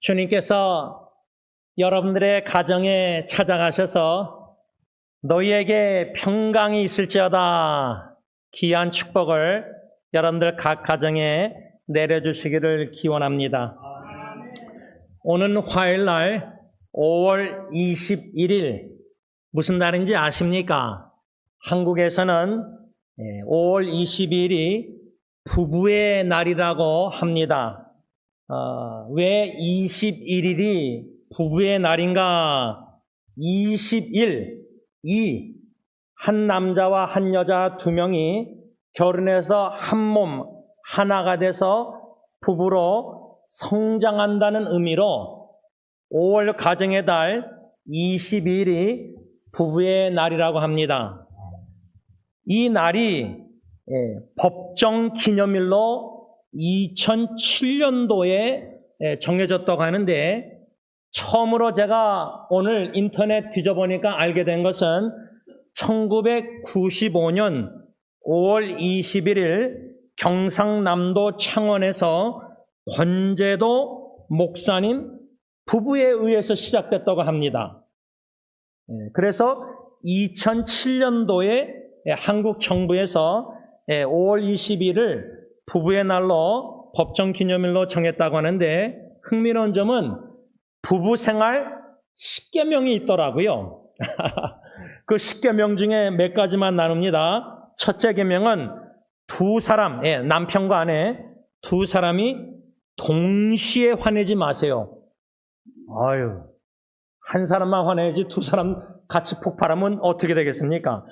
주님께서 여러분들의 가정에 찾아가셔서 너희에게 평강이 있을지어다 귀한 축복을 여러분들 각 가정에 내려주시기를 기원합니다. 오는 화요일날 5월 21일 무슨 날인지 아십니까? 한국에서는 5월 22일이 부부의 날이라고 합니다. 왜 21일이 부부의 날인가? 21, 한 남자와 한 여자 두 명이 결혼해서 한 몸, 하나가 돼서 부부로 성장한다는 의미로 5월 가정의 달 22일이 부부의 날이라고 합니다. 이 날이 법정 기념일로 2007년도에 정해졌다고 하는데 처음으로 제가 오늘 인터넷 뒤져보니까 알게 된 것은 1995년 5월 21일 경상남도 창원에서 권재도 목사님 부부에 의해서 시작됐다고 합니다. 그래서 2007년도에 한국 정부에서 5월 20일을 부부의 날로 법정 기념일로 정했다고 하는데 흥미로운 점은 부부 생활 10계명이 있더라고요. 그 10계명 중에 몇 가지만 나눕니다. 첫째 계명은 두 사람, 남편과 아내 두 사람이 동시에 화내지 마세요. 아유, 한 사람만 화내지 두 사람 같이 폭발하면 어떻게 되겠습니까?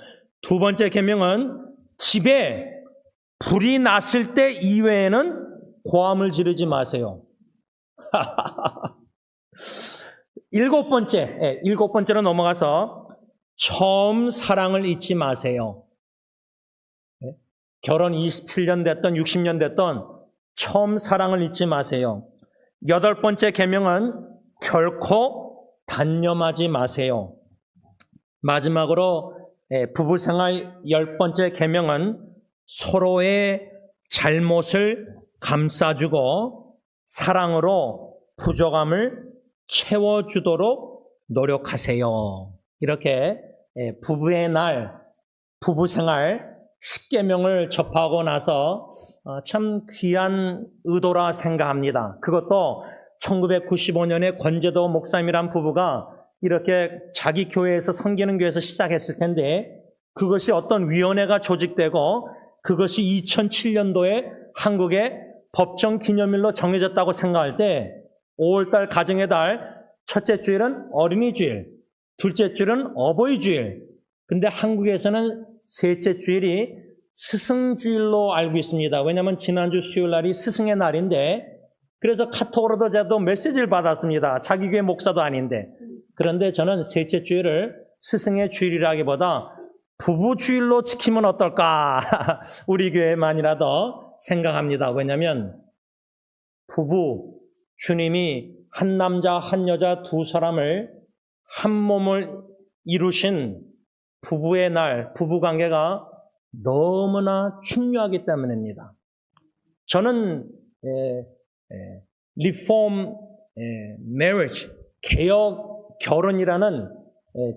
두 번째 계명은 집에 불이 났을 때 이외에는 고함을 지르지 마세요. 일곱 번째로 넘어가서 처음 사랑을 잊지 마세요. 결혼 27년 됐던 60년 됐던 처음 사랑을 잊지 마세요. 여덟 번째 계명은 결코 단념하지 마세요. 마지막으로 부부생활 10번째 계명은 서로의 잘못을 감싸주고 사랑으로 부족함을 채워주도록 노력하세요. 이렇게 부부의 날, 부부생활 10계명을 접하고 나서 참 귀한 의도라 생각합니다. 그것도 1995년에 권재도 목사님이란 부부가 이렇게 자기 교회에서 섬기는 교회에서 시작했을 텐데 그것이 어떤 위원회가 조직되고 그것이 2007년도에 한국의 법정 기념일로 정해졌다고 생각할 때 5월달 가정의 달 첫째 주일은 어린이 주일, 둘째 주일은 어버이 주일. 근데 한국에서는 셋째 주일이 스승주일로 알고 있습니다. 왜냐하면 지난주 수요일 날이 스승의 날인데 그래서 카톡으로도 저도 메시지를 받았습니다. 자기 교회 목사도 아닌데. 그런데 저는 셋째 주일을 스승의 주일이라기보다 부부 주일로 지키면 어떨까? 우리 교회만이라도 생각합니다. 왜냐하면 부부, 주님이 한 남자 한 여자 두 사람을 한 몸을 이루신 부부의 날, 부부관계가 너무나 중요하기 때문입니다. 저는 Reform Marriage, 개혁 결혼이라는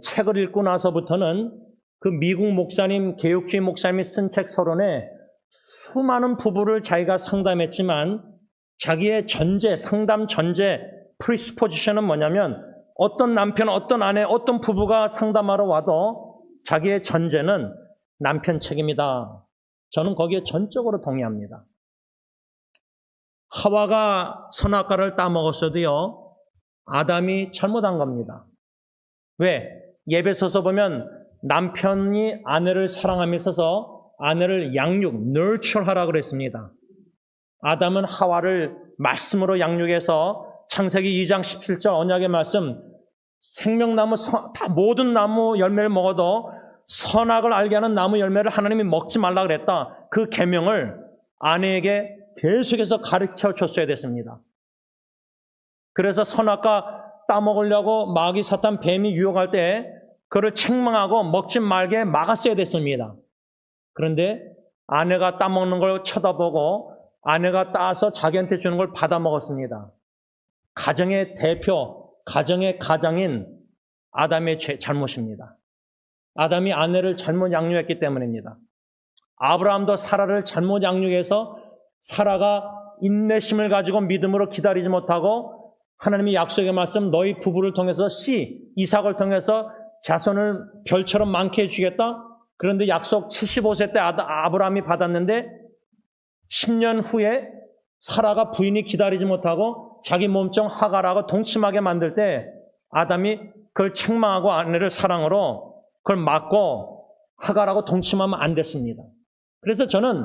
책을 읽고 나서부터는 그 미국 목사님, 개혁주의 목사님이 쓴 책 서론에 수많은 부부를 자기가 상담했지만 자기의 전제, 상담 전제, 프리스포지션은 뭐냐면 어떤 남편, 어떤 아내, 어떤 부부가 상담하러 와도 자기의 전제는 남편 책임이다. 저는 거기에 전적으로 동의합니다. 하와가 선악과를 따먹었어도요, 아담이 잘못한 겁니다. 왜? 예배서서 보면 남편이 아내를 사랑함에 있어서 아내를 양육, nurture 하라고 그랬습니다. 아담은 하와를 말씀으로 양육해서 창세기 2장 17절 언약의 말씀, 생명나무, 다 모든 나무 열매를 먹어도 선악을 알게 하는 나무 열매를 하나님이 먹지 말라 그랬다. 그 계명을 아내에게 계속해서 가르쳐 줬어야 됐습니다. 그래서 선악과 따먹으려고 마귀 사탄 뱀이 유혹할 때 그를 책망하고 먹지 말게 막았어야 됐습니다. 그런데 아내가 따먹는 걸 쳐다보고 아내가 따서 자기한테 주는 걸 받아 먹었습니다. 가정의 대표, 가정의 가장인 아담의 잘못입니다. 아담이 아내를 잘못 양육했기 때문입니다. 아브라함도 사라를 잘못 양육해서 사라가 인내심을 가지고 믿음으로 기다리지 못하고 하나님이 약속의 말씀 너희 부부를 통해서 이삭을 통해서 자손을 별처럼 많게 해주겠다. 그런데 약속 75세 때 아브라함이 받았는데 10년 후에 사라가 부인이 기다리지 못하고 자기 몸종 하갈하고 동침하게 만들 때 아담이 그걸 책망하고 아내를 사랑으로 그걸 막고 하갈하고 동침하면 안 됐습니다. 그래서 저는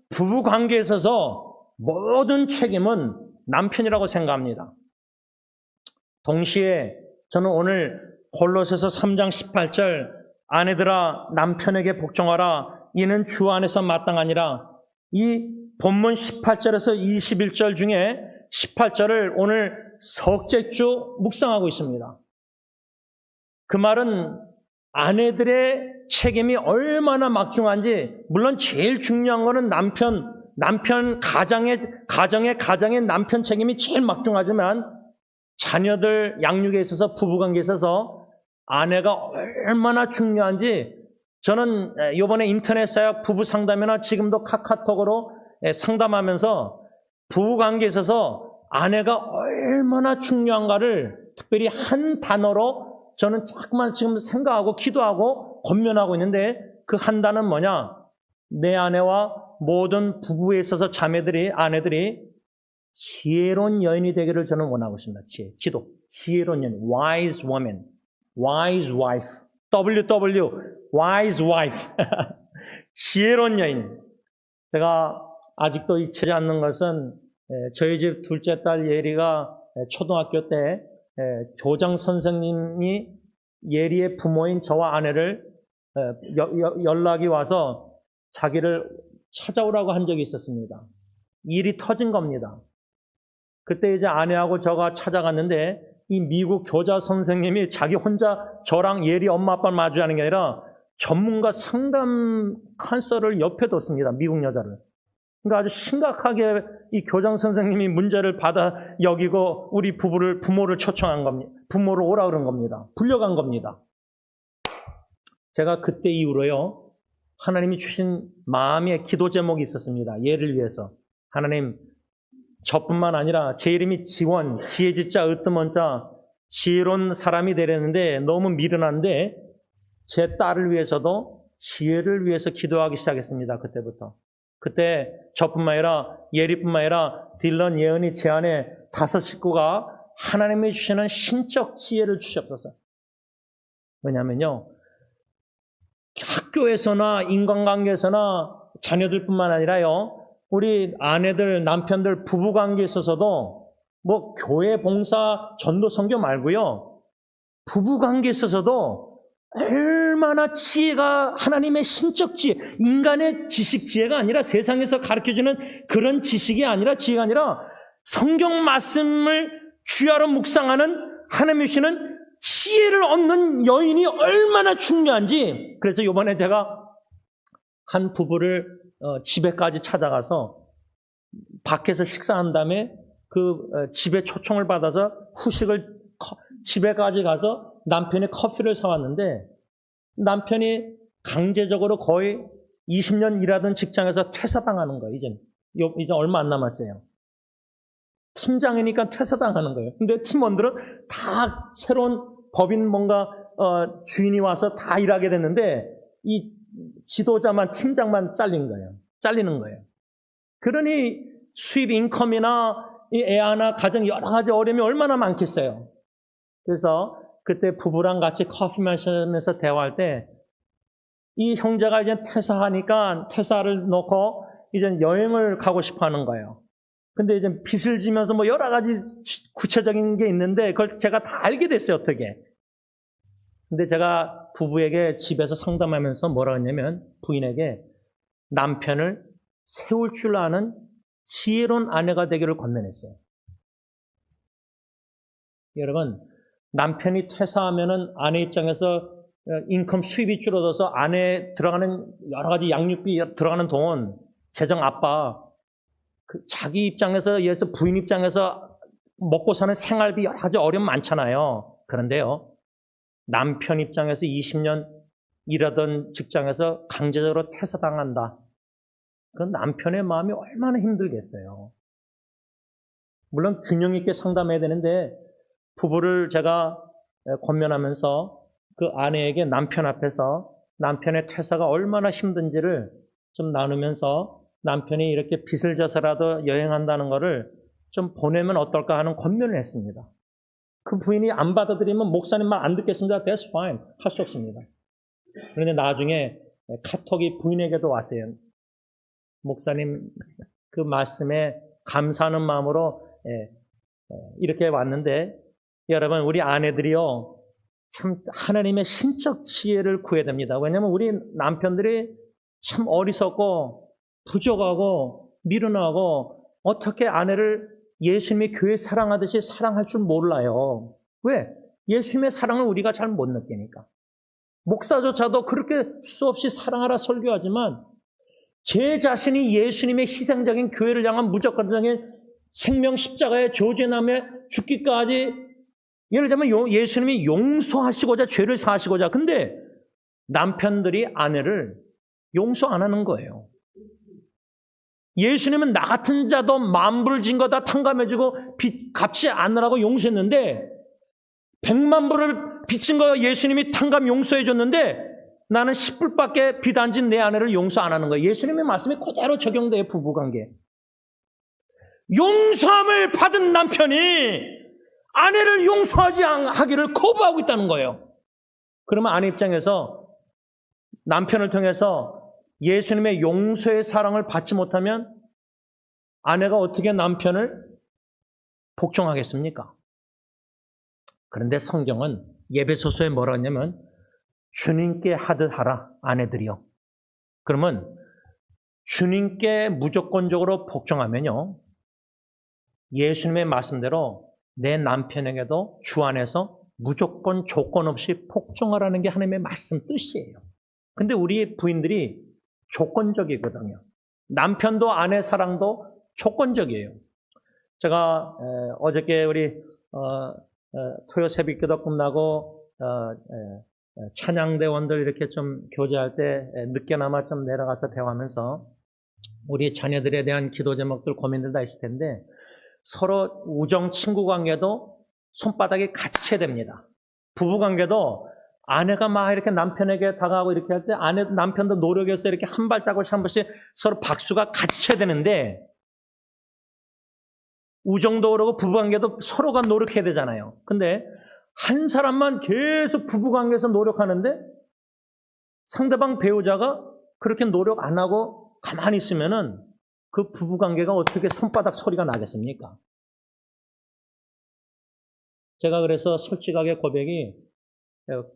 부부 관계에 있어서 모든 책임은 남편이라고 생각합니다. 동시에 저는 오늘 골로새서 3장 18절 아내들아 남편에게 복종하라 이는 주 안에서 마땅하니라. 이 본문 18절에서 21절 중에 18절을 오늘 석재주 묵상하고 있습니다. 그 말은 아내들의 책임이 얼마나 막중한지, 물론 제일 중요한 거는 남편 가정의 남편 책임이 제일 막중하지만 자녀들 양육에 있어서 부부관계에 있어서 아내가 얼마나 중요한지 저는 이번에 인터넷 사역 부부 상담이나 지금도 카카오톡으로 상담하면서 부부관계에 있어서 아내가 얼마나 중요한가를 특별히 한 단어로 저는 자꾸만 지금 생각하고 기도하고 권면하고 있는데 그 한 단어는 뭐냐? 내 아내와 모든 부부에 있어서 아내들이 지혜로운 여인이 되기를 저는 원하고 있습니다. 지혜로운 여인, wise woman, wise wife, wise wife, 지혜로운 여인. 제가 아직도 잊지 않는 것은 저희 집 둘째 딸 예리가 초등학교 때 교장 선생님이 예리의 부모인 저와 아내를 연락이 와서 자기를 찾아오라고 한 적이 있었습니다. 일이 터진 겁니다. 그때 이제 아내하고 저가 찾아갔는데 이 미국 교자 선생님이 자기 혼자 저랑 예리 엄마 아빠를 마주하는 게 아니라 전문가 상담 컨설을 옆에 뒀습니다. 미국 여자를. 그러니까 아주 심각하게 이 교장 선생님이 문제를 받아 여기고 우리 부모를 초청한 겁니다. 부모를 오라 그런 겁니다. 불려간 겁니다. 제가 그때 이후로요, 하나님이 주신 마음의 기도 제목이 있었습니다. 얘를 위해서. 하나님, 저뿐만 아니라 제 이름이 지원, 지혜지자, 으뜸원자, 지혜로운 사람이 되려는데 너무 미련한데 제 딸을 위해서도 지혜를 위해서 기도하기 시작했습니다. 그때부터. 그때 저뿐만 아니라 예리뿐만 아니라 딜런, 예은이, 제 안에 5 식구가 하나님이 주시는 신적 지혜를 주시옵소서. 왜냐하면요, 학교에서나 인간관계에서나 자녀들뿐만 아니라요, 우리 아내들, 남편들 부부관계에 있어서도 뭐 교회 봉사, 전도 선교 말고요, 부부관계에 있어서도 얼마나 지혜가 하나님의 신적 지혜, 인간의 지식 지혜가 아니라 세상에서 가르쳐주는 그런 지식이 아니라 지혜가 아니라 성경 말씀을 주야로 묵상하는 하나님이 주시는 지혜를 얻는 여인이 얼마나 중요한지. 그래서 이번에 제가 한 부부를 집에까지 찾아가서 밖에서 식사한 다음에 그 집에 초청을 받아서 후식을 집에까지 가서 남편이 커피를 사왔는데 남편이 강제적으로 거의 20년 일하던 직장에서 퇴사당하는 거예요. 이제 얼마 안 남았어요. 팀장이니까 퇴사당하는 거예요. 근데 팀원들은 다 새로운 법인 주인이 와서 다 일하게 됐는데 이 지도자만, 팀장만 잘리는 거예요. 그러니 수입 인컴이나 이 애 하나, 가정 여러 가지 어려움이 얼마나 많겠어요. 그래서 그때 부부랑 같이 커피 마시면서 대화할 때 이 형제가 이제 퇴사하니까 퇴사를 놓고 이제 여행을 가고 싶어 하는 거예요. 근데 이제 빚을 지면서 뭐 여러 가지 구체적인 게 있는데 그걸 제가 다 알게 됐어요, 어떻게. 근데 제가 부부에게 집에서 상담하면서 뭐라 했냐면 부인에게 남편을 세울 줄 아는 지혜로운 아내가 되기를 권면했어요. 여러분, 남편이 퇴사하면은 아내 입장에서 인컴 수입이 줄어들어서 아내에 들어가는 여러 가지 양육비 들어가는 돈, 재정 압박, 자기 입장에서, 예를 들어서 부인 입장에서 먹고 사는 생활비 여러 가지 어려움 많잖아요. 그런데요, 남편 입장에서 20년 일하던 직장에서 강제적으로 퇴사당한다. 그건 남편의 마음이 얼마나 힘들겠어요. 물론 균형 있게 상담해야 되는데 부부를 제가 권면하면서 그 아내에게 남편 앞에서 남편의 퇴사가 얼마나 힘든지를 좀 나누면서 남편이 이렇게 빚을 져서라도 여행한다는 거를 좀 보내면 어떨까 하는 권면을 했습니다. 그 부인이 안 받아들이면 목사님 말 안 듣겠습니다. That's fine. 할 수 없습니다. 그런데 나중에 카톡이 부인에게도 왔어요. 목사님 그 말씀에 감사하는 마음으로 이렇게 왔는데 여러분 우리 아내들이요 참 하나님의 신적 지혜를 구해야 됩니다. 왜냐하면 우리 남편들이 참 어리석고 부족하고 미련하고 어떻게 아내를 예수님의 교회 사랑하듯이 사랑할 줄 몰라요. 왜? 예수님의 사랑을 우리가 잘 못 느끼니까. 목사조차도 그렇게 수없이 사랑하라 설교하지만 제 자신이 예수님의 희생적인 교회를 향한 무조건적인 생명 십자가의 조제남에 죽기까지 예를 들면 예수님이 용서하시고자 죄를 사하시고자 근데 남편들이 아내를 용서 안 하는 거예요. 예수님은 나 같은 자도 만불 진 거 다 탕감해주고 빚 갚지 않으라고 용서했는데 100만 불을 빚진 거 예수님이 탕감 용서해줬는데 나는 10불밖에 빚 안 진 내 아내를 용서 안 하는 거예요. 예수님의 말씀이 그대로 적용돼요. 부부관계. 용서함을 받은 남편이 아내를 용서하지 하기를 거부하고 있다는 거예요. 그러면 아내 입장에서 남편을 통해서 예수님의 용서의 사랑을 받지 못하면 아내가 어떻게 남편을 복종하겠습니까? 그런데 성경은 에베소서에 뭐라 하냐면 주님께 하듯 하라 아내들이요. 그러면 주님께 무조건적으로 복종하면요 예수님의 말씀대로 내 남편에게도 주 안에서 무조건 조건 없이 복종하라는 게 하나님의 말씀 뜻이에요. 근데 우리 부인들이 조건적이거든요. 남편도 아내 사랑도 조건적이에요. 제가 어저께 우리 토요 새벽기도 끝나고 찬양대원들 이렇게 좀 교제할 때 늦게나마 좀 내려가서 대화하면서 우리 자녀들에 대한 기도 제목들 고민들 다 있을 텐데 서로 우정 친구 관계도 손바닥이 같이 쳐야 됩니다. 부부 관계도 아내가 막 이렇게 남편에게 다가가고 이렇게 할 때 남편도 노력해서 이렇게 한 발자국씩 한 번씩 서로 박수가 같이 쳐야 되는데 우정도 그러고 부부관계도 서로가 노력해야 되잖아요. 근데 한 사람만 계속 부부관계에서 노력하는데 상대방 배우자가 그렇게 노력 안 하고 가만히 있으면은 그 부부관계가 어떻게 손바닥 소리가 나겠습니까? 제가 그래서 솔직하게 고백이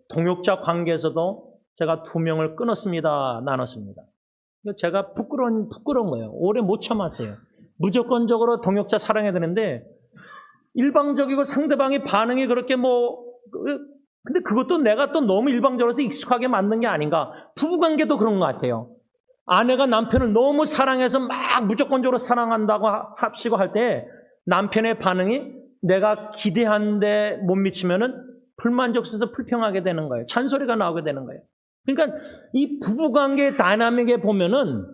동역자 관계에서도 제가 2명을 끊었습니다. 나눴습니다. 제가 부끄러운 거예요. 오래 못 참았어요. 무조건적으로 동역자 사랑해야 되는데 일방적이고 상대방의 반응이 그렇게 근데 그것도 내가 또 너무 일방적으로 익숙하게 만든 게 아닌가. 부부관계도 그런 것 같아요. 아내가 남편을 너무 사랑해서 막 무조건적으로 사랑한다고 합시고 할 때 남편의 반응이 내가 기대한데 못 미치면은 불만족스러워서 불평하게 되는 거예요. 잔소리가 나오게 되는 거예요. 그러니까 이 부부관계 다이나믹에 보면은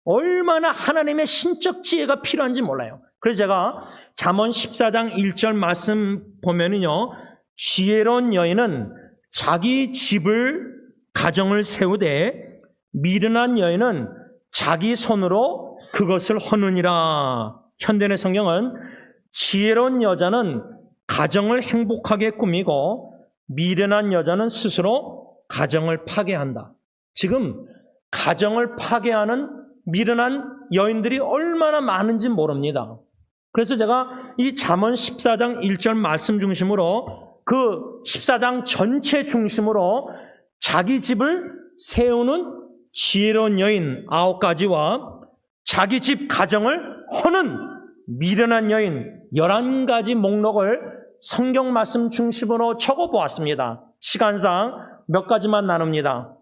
얼마나 하나님의 신적 지혜가 필요한지 몰라요. 그래서 제가 잠언 14장 1절 말씀 보면은요, 지혜로운 여인은 자기 집을 가정을 세우되 미련한 여인은 자기 손으로 그것을 허느니라. 현대의 성경은 지혜로운 여자는 가정을 행복하게 꾸미고 미련한 여자는 스스로 가정을 파괴한다. 지금 가정을 파괴하는 미련한 여인들이 얼마나 많은지 모릅니다. 그래서 제가 이 잠언 14장 1절 말씀 중심으로 그 14장 전체 중심으로 자기 집을 세우는 지혜로운 여인 9가지와 자기 집 가정을 허는 미련한 여인 11가지 목록을 성경 말씀 중심으로 적어보았습니다. 시간상 몇 가지만 나눕니다.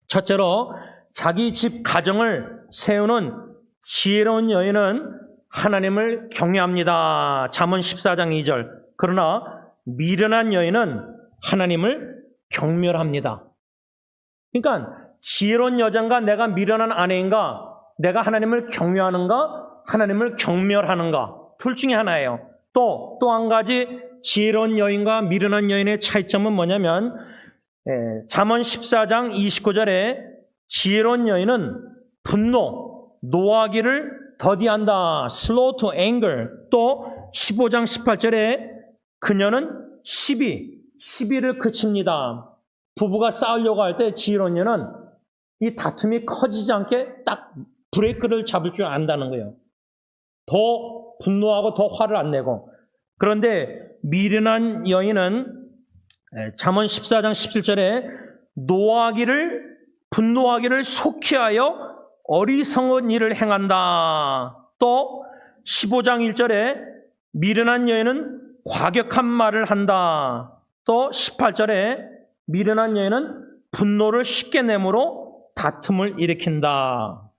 첫째로 자기 집 가정을 세우는 지혜로운 여인은 하나님을 경외합니다. 잠언 14장 2절. 그러나 미련한 여인은 하나님을 경멸합니다. 그러니까 지혜로운 여자인가 내가 미련한 아내인가, 내가 하나님을 경외하는가 하나님을 경멸하는가, 둘 중에 하나예요. 또 한 가지 지혜로운 여인과 미련한 여인의 차이점은 뭐냐면 잠언 14장 29절에 지혜로운 여인은 분노, 노하기를 더디한다. slow to anger. 또 15장 18절에 그녀는 시비를 그칩니다. 부부가 싸우려고 할 때 지혜로운 여인은 이 다툼이 커지지 않게 딱 브레이크를 잡을 줄 안다는 거예요. 더 분노하고 더 화를 안 내고. 그런데 미련한 여인은 잠언 14장 17절에 분노하기를 속히하여 어리석은 일을 행한다. 또 15장 1절에 미련한 여인은 과격한 말을 한다. 또 18절에 미련한 여인은 분노를 쉽게 내므로 다툼을 일으킨다.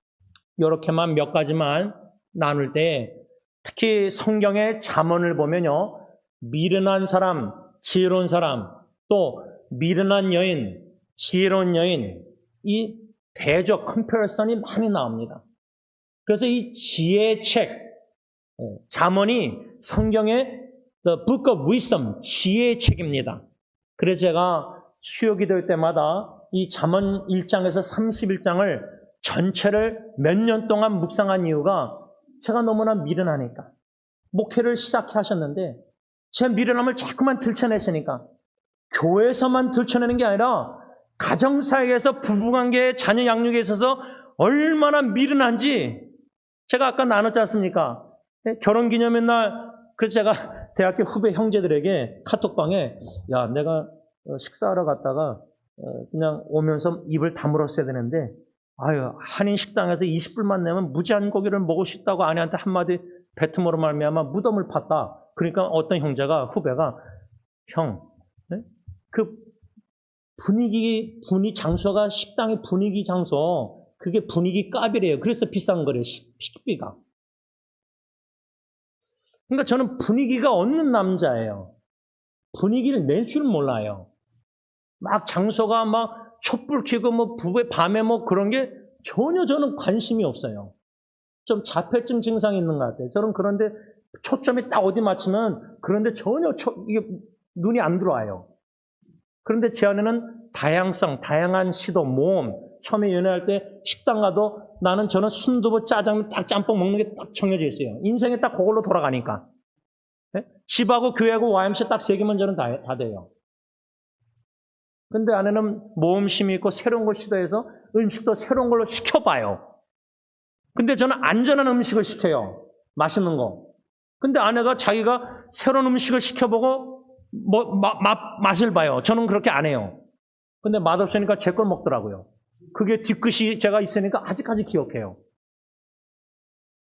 이렇게만 몇 가지만 나눌 때 특히 성경의 잠언을 보면요, 미련한 사람, 지혜로운 사람, 또 미련한 여인, 지혜로운 여인, 이 대조 컴패러선이 많이 나옵니다. 그래서 이 지혜의 책, 잠언이 성경의 The Book of Wisdom, 지혜의 책입니다. 그래서 제가 수요 기도할 때마다 이 잠언 1장에서 31장을 전체를 몇 년 동안 묵상한 이유가 제가 너무나 미련하니까. 목회를 시작해 하셨는데 제 미련함을 자꾸만 들춰내시니까, 교회에서만 들춰내는 게 아니라 가정사회에서 부부관계, 자녀 양육에 있어서 얼마나 미련한지 제가 아까 나눴지 않습니까? 결혼기념일 날, 그래서 제가 대학교 후배 형제들에게 카톡방에, 야, 내가 식사하러 갔다가 그냥 오면서 입을 다물었어야 되는데, 아유, 한인 식당에서 20불만 내면 무제한 고기를 먹을 수 있다고 아내한테 한마디 뱉음으로 말미암아 무덤을 팠다. 그러니까 어떤 후배가, 형, 네? 그 장소가 식당의 분위기 장소, 그게 분위기 값이래요. 그래서 비싼 거래요, 식비가. 그러니까 저는 분위기가 없는 남자예요. 분위기를 낼 줄 몰라요. 막 장소가 막 촛불 켜고 뭐 밤에 뭐 그런 게 전혀 저는 관심이 없어요. 좀 자폐증 증상이 있는 것 같아요. 저는 그런데 초점이 딱 어디 맞추면 그런데 전혀 이게 눈이 안 들어와요. 그런데 제 안에는 다양성, 다양한 시도, 모험. 처음에 연애할 때 식당 가도 저는 순두부, 짜장면, 딱 짬뽕 먹는 게 딱 정해져 있어요. 인생에 딱 그걸로 돌아가니까. 네? 집하고 교회하고 YMCA 딱 세 개면 저는 다 돼요. 근데 아내는 모험심이 있고 새로운 걸 시도해서 음식도 새로운 걸로 시켜봐요. 근데 저는 안전한 음식을 시켜요. 맛있는 거. 근데 아내가 자기가 새로운 음식을 시켜보고 맛을 봐요. 저는 그렇게 안 해요. 근데 맛없으니까 제 걸 먹더라고요. 그게 뒤끝이 제가 있으니까 아직까지 기억해요.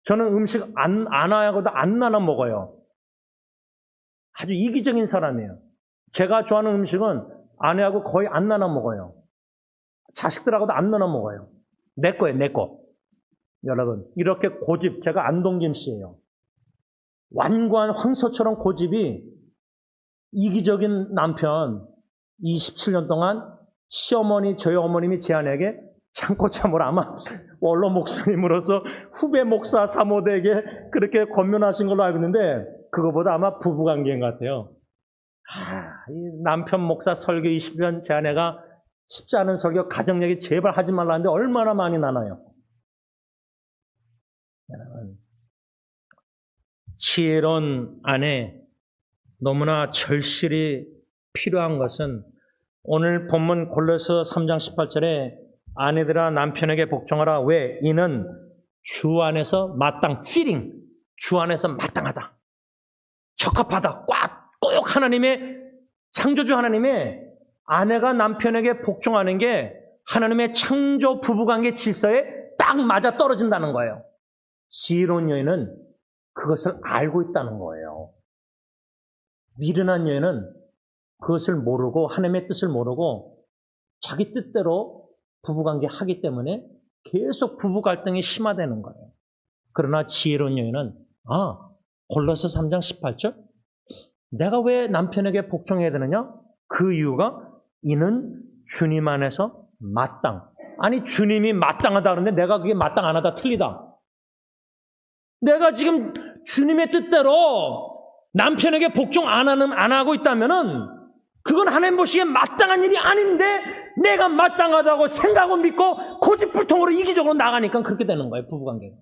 저는 음식 안 하고도 안 나눠 먹어요. 아주 이기적인 사람이에요. 제가 좋아하는 음식은 아내하고 거의 안 나눠 먹어요. 자식들하고도 안 나눠 먹어요. 내 거예요, 내 거. 여러분, 이렇게 고집, 제가 안동김 씨예요. 완고한 황소처럼 고집이 이기적인 남편, 27년 동안 저희 어머님이 제 아내에게 참고참으로 아마 원로 목사님으로서 후배 목사 사모대에게 그렇게 권면하신 걸로 알고 있는데, 그거보다 아마 부부관계인 것 같아요. 이 남편 목사 설교 20년 제 아내가 쉽지 않은 설교, 가정 얘기 제발 하지 말라는데 얼마나 많이 나눠요. 여러분, 지혜로운 아내, 너무나 절실히 필요한 것은 오늘 본문 골로새 3장 18절에 아내들아 남편에게 복종하라. 왜? 이는 주 안에서 주 안에서 마땅하다. 적합하다. 꼭 창조주 하나님의 아내가 남편에게 복종하는 게 하나님의 창조 부부관계 질서에 딱 맞아 떨어진다는 거예요. 지혜로운 여인은 그것을 알고 있다는 거예요. 미련한 여인은 그것을 모르고 하나님의 뜻을 모르고 자기 뜻대로 부부관계 하기 때문에 계속 부부 갈등이 심화되는 거예요. 그러나 지혜로운 여인은 골로새 3장 18절? 내가 왜 남편에게 복종해야 되느냐? 그 이유가 이는 주님 안에서 마땅. 아니 주님이 마땅하다 그러는데 내가 그게 마땅 안 하다 틀리다. 내가 지금 주님의 뜻대로 남편에게 복종 안 하고 있다면은 그건 하나님 보시기에 마땅한 일이 아닌데 내가 마땅하다고 생각하고 믿고 고집불통으로 이기적으로 나가니까 그렇게 되는 거예요, 부부관계가.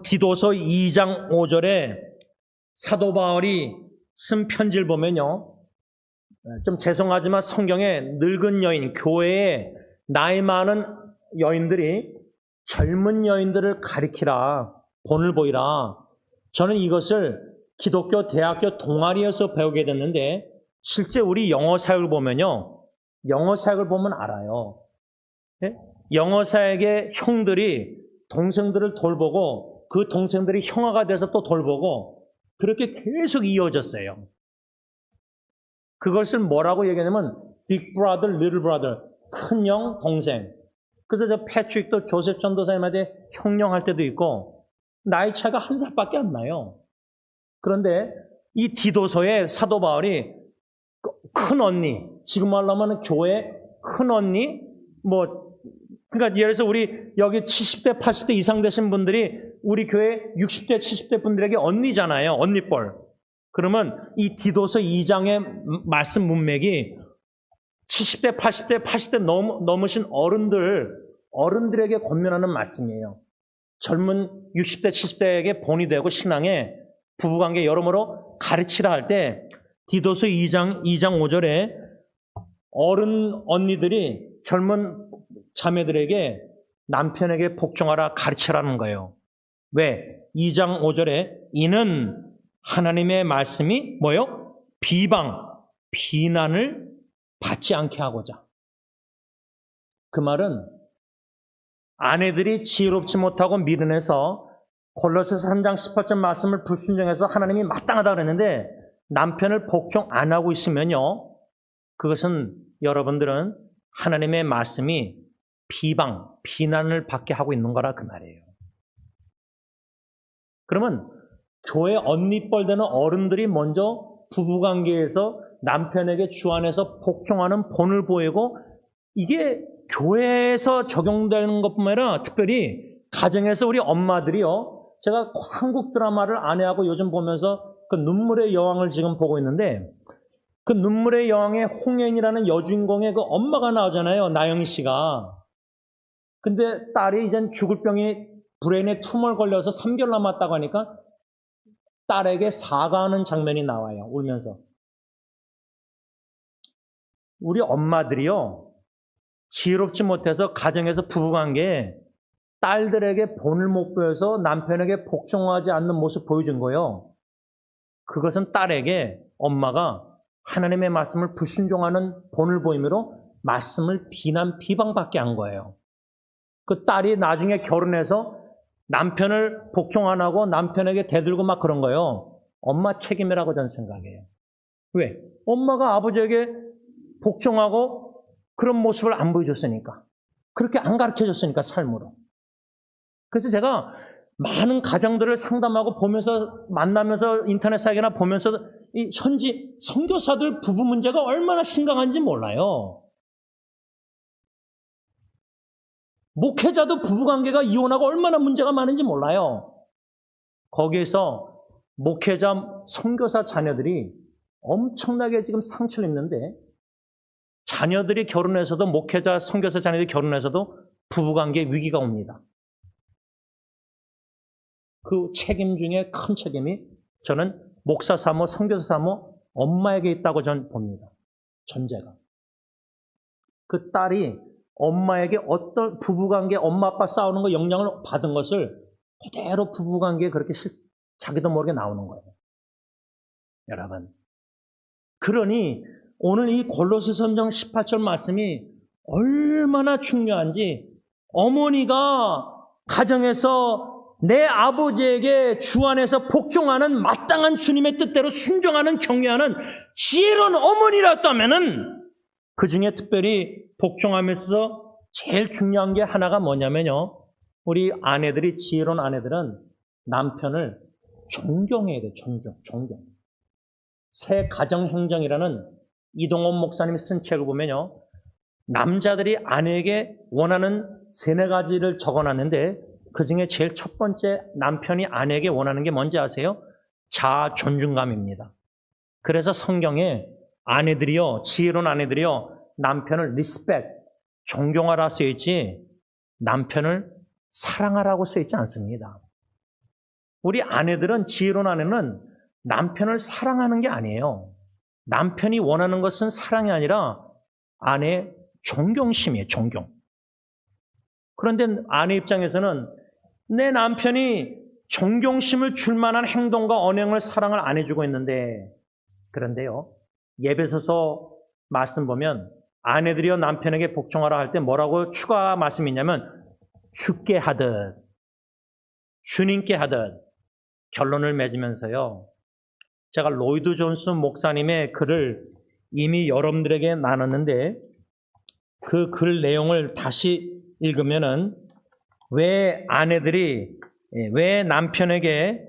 디도서 2장 5절에 사도 바울이 쓴 편지를 보면요, 좀 죄송하지만 성경에 늙은 여인, 교회에 나이 많은 여인들이 젊은 여인들을 가리키라, 본을 보이라. 저는 이것을 기독교 대학교 동아리에서 배우게 됐는데 실제 우리 영어 사역을 보면요, 영어 사역을 보면 알아요. 네? 영어 사역의 형들이 동생들을 돌보고 그 동생들이 형아가 돼서 또 돌보고 그렇게 계속 이어졌어요. 그것을 뭐라고 얘기하냐면 Big Brother, Little Brother, 큰형, 동생. 그래서 저 패트릭도 조셉 전도사님한테 형령 할 때도 있고 나이 차이가 한 살밖에 안 나요. 그런데 이 디도서에 사도 바울이 큰 언니, 지금 말로 하면 교회 큰 언니, 그러니까 예를 들어서 우리 여기 70대, 80대 이상 되신 분들이 우리 교회 60대, 70대 분들에게 언니잖아요. 언니뻘. 그러면 이 디도서 2장의 말씀 문맥이 70대, 80대 넘으신 어른들에게 권면하는 말씀이에요. 젊은 60대, 70대에게 본이 되고 신앙에 부부관계 여러모로 가르치라 할 때 디도서 2장 5절에 어른 언니들이 젊은 자매들에게 남편에게 복종하라 가르치라는 거예요. 왜? 2장 5절에 이는 하나님의 말씀이 뭐요? 비난을 받지 않게 하고자. 그 말은 아내들이 지혜롭지 못하고 미련해서 골로새서 3장 18절 말씀을 불순종해서 하나님이 마땅하다 그랬는데 남편을 복종 안 하고 있으면요, 그것은 여러분들은 하나님의 말씀이 비난을 받게 하고 있는 거라 그 말이에요. 그러면 교회 언니뻘 되는 어른들이 먼저 부부관계에서 남편에게 주 안에서 복종하는 본을 보이고 이게 교회에서 적용되는 것뿐만 아니라 특별히 가정에서 우리 엄마들이요, 제가 한국 드라마를 아내하고 요즘 보면서 그 눈물의 여왕을 지금 보고 있는데 그 눈물의 여왕의 홍현이라는 여주인공의 그 엄마가 나오잖아요, 나영희 씨가. 근데 딸이 이젠 죽을 병이 브레인에 tumor 걸려서 3개월 남았다고 하니까 딸에게 사과하는 장면이 나와요, 울면서. 우리 엄마들이요, 지혜롭지 못해서 가정에서 부부관계에 딸들에게 본을 못 보여서 남편에게 복종하지 않는 모습 보여준 거예요. 그것은 딸에게 엄마가 하나님의 말씀을 불순종하는 본을 보임으로 말씀을 비방받게 한 거예요. 그 딸이 나중에 결혼해서 남편을 복종 안 하고 남편에게 대들고 막 그런 거예요. 엄마 책임이라고 저는 생각해요. 왜? 엄마가 아버지에게 복종하고 그런 모습을 안 보여줬으니까. 그렇게 안 가르쳐줬으니까, 삶으로. 그래서 제가 많은 가정들을 상담하고 보면서, 만나면서 인터넷 사기나 보면서 이 현지 선교사들 부부 문제가 얼마나 심각한지 몰라요. 목회자도 부부관계가 이혼하고 얼마나 문제가 많은지 몰라요. 거기에서 목회자, 선교사 자녀들이 엄청나게 지금 상처를 입는데 자녀들이 결혼해서도, 목회자, 선교사 자녀들이 결혼해서도 부부관계에 위기가 옵니다. 그 책임 중에 큰 책임이 저는 목사 사모, 선교사 사모, 엄마에게 있다고 저는 봅니다. 전제가. 그 딸이 엄마에게 어떤 부부관계, 엄마 아빠 싸우는 거 영향을 받은 것을 그대로 부부관계에 그렇게 자기도 모르게 나오는 거예요. 여러분. 그러니 오늘 이 골로새서 3장 18절 말씀이 얼마나 중요한지, 어머니가 가정에서 내 아버지에게 주 안에서 복종하는 마땅한 주님의 뜻대로 순종하는 경외하는 지혜로운 어머니였다면은 그 중에 특별히 복종하면서 제일 중요한 게 하나가 뭐냐면요. 우리 아내들이, 지혜로운 아내들은 남편을 존경해야 돼요. 존경. 새 가정행정이라는 이동원 목사님이 쓴 책을 보면요. 남자들이 아내에게 원하는 3-4가지를 적어놨는데 그중에 제일 첫 번째 남편이 아내에게 원하는 게 뭔지 아세요? 자아 존중감입니다. 그래서 성경에 아내들이요, 지혜로운 아내들이요, 남편을 리스펙, 존경하라 써있지 남편을 사랑하라고 써있지 않습니다. 우리 아내들은, 지혜로운 아내는 남편을 사랑하는 게 아니에요. 남편이 원하는 것은 사랑이 아니라 아내의 존경심이에요. 존경. 그런데 아내 입장에서는 내 남편이 존경심을 줄 만한 행동과 언행을, 사랑을 안 해주고 있는데, 그런데요, 예배소서 말씀 보면 아내들이여 남편에게 복종하라 할 때 뭐라고 추가 말씀이 있냐면 주께 하듯, 주님께 하듯 결론을 맺으면서요. 제가 로이드 존슨 목사님의 글을 이미 여러분들에게 나눴는데 그 글 내용을 다시 읽으면은 왜 아내들이 왜 남편에게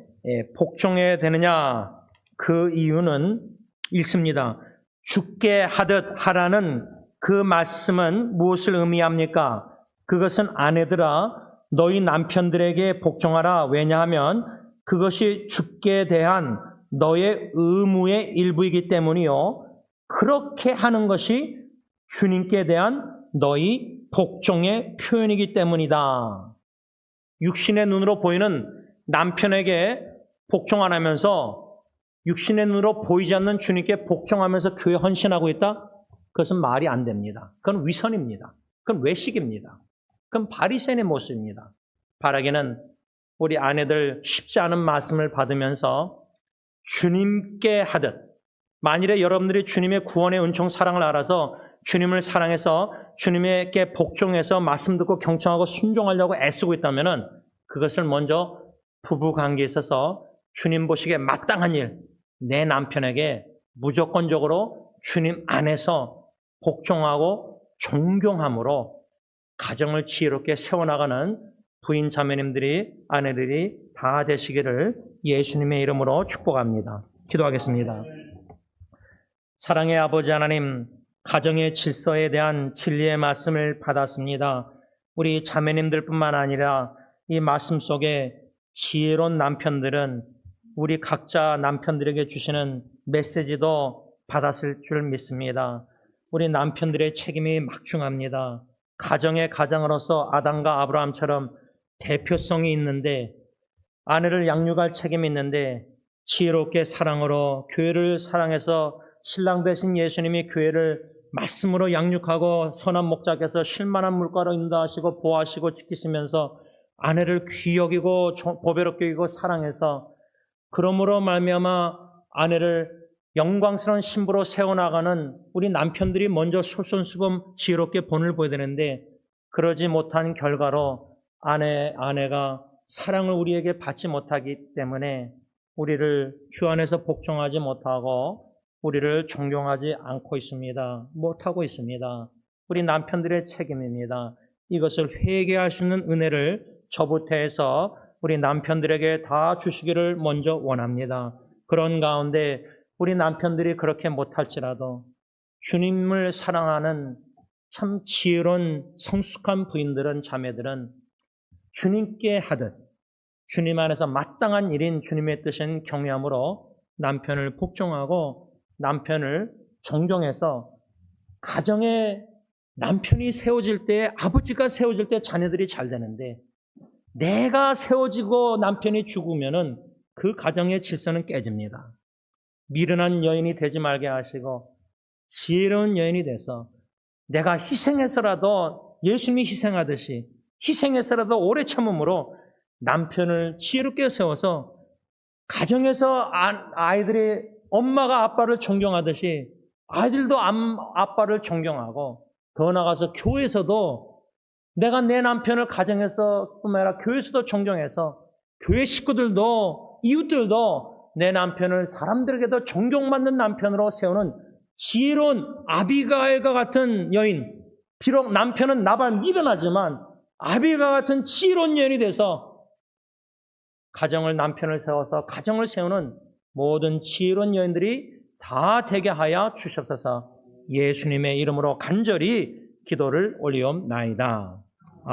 복종해야 되느냐, 그 이유는 읽습니다. 주께 하듯 하라는 그 말씀은 무엇을 의미합니까? 그것은 아내들아 너희 남편들에게 복종하라. 왜냐하면 그것이 주께 대한 너의 의무의 일부이기 때문이요. 그렇게 하는 것이 주님께 대한 너희 복종의 표현이기 때문이다. 육신의 눈으로 보이는 남편에게 복종 안 하면서 육신의 눈으로 보이지 않는 주님께 복종하면서 교회 헌신하고 있다? 그것은 말이 안 됩니다. 그건 위선입니다. 그건 외식입니다. 그건 바리새인의 모습입니다. 바라기는 우리 아내들 쉽지 않은 말씀을 받으면서 주님께 하듯, 만일에 여러분들이 주님의 구원의 은총 사랑을 알아서 주님을 사랑해서 주님에게 복종해서 말씀 듣고 경청하고 순종하려고 애쓰고 있다면 그것을 먼저 부부관계에 있어서 주님 보시기에 마땅한 일, 내 남편에게 무조건적으로 주님 안에서 복종하고 존경함으로 가정을 지혜롭게 세워나가는 부인 자매님들이, 아내들이 다 되시기를 예수님의 이름으로 축복합니다. 기도하겠습니다. 사랑의 아버지 하나님, 가정의 질서에 대한 진리의 말씀을 받았습니다. 우리 자매님들뿐만 아니라 이 말씀 속에 지혜로운 남편들은 우리 각자 남편들에게 주시는 메시지도 받았을 줄 믿습니다. 우리 남편들의 책임이 막중합니다. 가정의 가장으로서 아담과 아브라함처럼 대표성이 있는데, 아내를 양육할 책임이 있는데 지혜롭게 사랑으로 교회를 사랑해서 신랑 되신 예수님이 교회를 말씀으로 양육하고 선한 목자께서 쉴만한 물가로 인도하시고 보호하시고 지키시면서 아내를 귀히 여기고 보배롭게 여기고 사랑해서 그러므로 말미암아 아내를 영광스러운 신부로 세워나가는 우리 남편들이 먼저 솔선수범 지혜롭게 본을 보여야 되는데, 그러지 못한 결과로 아내가 사랑을 우리에게 받지 못하기 때문에 우리를 주 안에서 복종하지 못하고 우리를 존경하지 않고 있습니다. 못하고 있습니다. 우리 남편들의 책임입니다. 이것을 회개할 수 있는 은혜를 저부터 해서 우리 남편들에게 다 주시기를 먼저 원합니다. 그런 가운데 우리 남편들이 그렇게 못할지라도 주님을 사랑하는 참 지혜로운 성숙한 부인들은, 자매들은 주님께 하듯 주님 안에서 마땅한 일인 주님의 뜻인 경외함으로 남편을 복종하고 남편을 존경해서 가정에 남편이 세워질 때, 아버지가 세워질 때 자녀들이 잘 되는데, 내가 세워지고 남편이 죽으면은 그 가정의 질서는 깨집니다. 미련한 여인이 되지 말게 하시고 지혜로운 여인이 돼서 내가 희생해서라도 예수님이 희생하듯이 희생해서라도 오래 참음으로 남편을 지혜롭게 세워서 가정에서 아이들이 엄마가 아빠를 존경하듯이 아이들도 아빠를 존경하고, 더 나아가서 교회에서도 내가 내 남편을 가정에서뿐만 아니라 교회에서도 존경해서 교회 식구들도 이웃들도 내 남편을 사람들에게도 존경받는 남편으로 세우는 지혜로운 아비가일과 같은 여인, 비록 남편은 나발 미련하지만 아비가 같은 지혜로운 여인이 돼서 가정을 남편을 세워서 가정을 세우는 모든 지혜로운 여인들이 다 되게 하여 주시옵소서. 예수님의 이름으로 간절히 기도를 올리옵나이다.